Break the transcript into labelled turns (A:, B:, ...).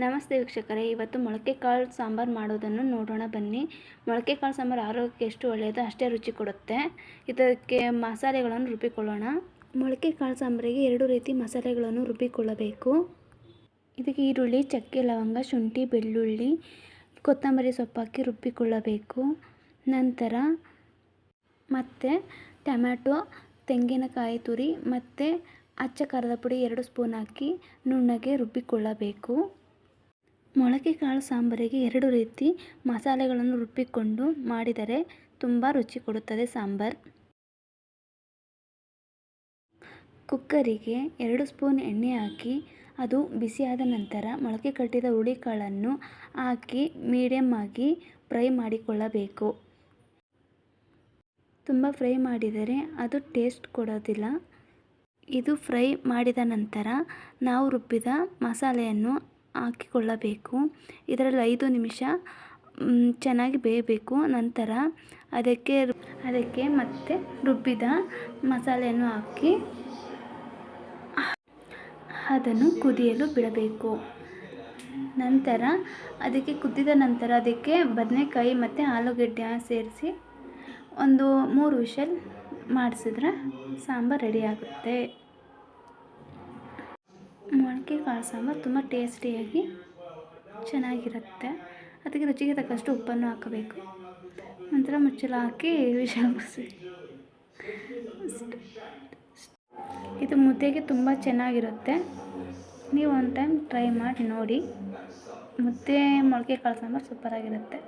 A: ನಮಸ್ತೆ ವೀಕ್ಷಕರೇ, ಇವತ್ತು ಮೊಳಕೆ ಕಾಳು ಸಾಂಬಾರು ಮಾಡೋದನ್ನು ನೋಡೋಣ ಬನ್ನಿ. ಮೊಳಕೆ ಕಾಳು ಸಾಂಬಾರು ಆರೋಗ್ಯಕ್ಕೆ ಎಷ್ಟು ಒಳ್ಳೆಯದೋ ಅಷ್ಟೇ ರುಚಿ ಕೊಡುತ್ತೆ. ಇದಕ್ಕೆ ಮಸಾಲೆಗಳನ್ನು ರುಬ್ಬಿಕೊಳ್ಳೋಣ. ಮೊಳಕೆ ಕಾಳು ಸಾಂಬಾರಿಗೆ 2 ರೀತಿ ಮಸಾಲೆಗಳನ್ನು ರುಬ್ಬಿಕೊಳ್ಳಬೇಕು. ಇದಕ್ಕೆ ಈರುಳ್ಳಿ, ಚಕ್ಕೆ, ಲವಂಗ, ಶುಂಠಿ, ಬೆಳ್ಳುಳ್ಳಿ, ಕೊತ್ತಂಬರಿ ಸೊಪ್ಪು ಹಾಕಿ ರುಬ್ಬಿಕೊಳ್ಳಬೇಕು. ನಂತರ ಮತ್ತೆ ಟೊಮ್ಯಾಟೊ, ತೆಂಗಿನಕಾಯಿ ತುರಿ ಮತ್ತು ಅಚ್ಚ ಖಾರದ ಪುಡಿ 2 ಸ್ಪೂನ್ ಹಾಕಿ ನುಣ್ಣಗೆ ರುಬ್ಬಿಕೊಳ್ಳಬೇಕು. ಮೊಳಕೆ ಕಾಳು ಸಾಂಬಾರಿಗೆ 2 ರೀತಿ ಮಸಾಲೆಗಳನ್ನು ರುಬ್ಬಿಕೊಂಡು ಮಾಡಿದರೆ ತುಂಬ ರುಚಿ ಕೊಡುತ್ತದೆ ಸಾಂಬಾರು. ಕುಕ್ಕರಿಗೆ 2 ಸ್ಪೂನ್ ಎಣ್ಣೆ ಹಾಕಿ ಅದು ಬಿಸಿಯಾದ ನಂತರ ಮೊಳಕೆ ಕಟ್ಟಿದ ಹುರುಳಿಕಾಳನ್ನು ಹಾಕಿ ಮೀಡಿಯಮ್ ಆಗಿ ಫ್ರೈ ಮಾಡಿಕೊಳ್ಳಬೇಕು. ತುಂಬ ಫ್ರೈ ಮಾಡಿದರೆ ಅದು ಟೇಸ್ಟ್ ಕೊಡೋದಿಲ್ಲ. ಇದು ಫ್ರೈ ಮಾಡಿದ ನಂತರ ನಾವು ರುಬ್ಬಿದ ಮಸಾಲೆಯನ್ನು ಹಾಕಿಕೊಳ್ಳಬೇಕು. ಇದರಲ್ಲಿ 5 ನಿಮಿಷ ಚೆನ್ನಾಗಿ ಬೇಯಬೇಕು. ನಂತರ ಅದಕ್ಕೆ ಮತ್ತೆ ರುಬ್ಬಿದ ಮಸಾಲೆಯನ್ನು ಹಾಕಿ ಅದನ್ನು ಕುದಿಯಲು ಬಿಡಬೇಕು. ನಂತರ ಅದಕ್ಕೆ ಕುದಿದ ನಂತರ ಅದಕ್ಕೆ ಬದನೆಕಾಯಿ ಮತ್ತು ಆಲೂಗಡ್ಡೆ ಸೇರಿಸಿ ಒಂದು 3 ವಿಷಲ್ ಮಾಡಿಸಿದ್ರೆ ಸಾಂಬಾರು ರೆಡಿಯಾಗುತ್ತೆ. ಮೊಳಕೆ ಕಾಳು ಸಾಂಬಾರು ತುಂಬ ಟೇಸ್ಟಿಯಾಗಿ ಚೆನ್ನಾಗಿರುತ್ತೆ. ಅದಕ್ಕೆ ರುಚಿಗೆ ತಕ್ಕಷ್ಟು ಉಪ್ಪನ್ನು ಹಾಕಬೇಕು. ನಂತರ ಮುಚ್ಚಳ ಹಾಕಿ ವಿಷಲ್ ಬರಿಸಿ. ಇದು ಮುದ್ದೆಗೆ ತುಂಬ ಚೆನ್ನಾಗಿರುತ್ತೆ. ನೀವು ಒಂದು ಟೈಮ್ ಟ್ರೈ ಮಾಡಿ ನೋಡಿ. ಮುದ್ದೆ ಮೊಳಕೆ ಕಾಳು ಸಾಂಬಾರು ಸೂಪರಾಗಿರುತ್ತೆ.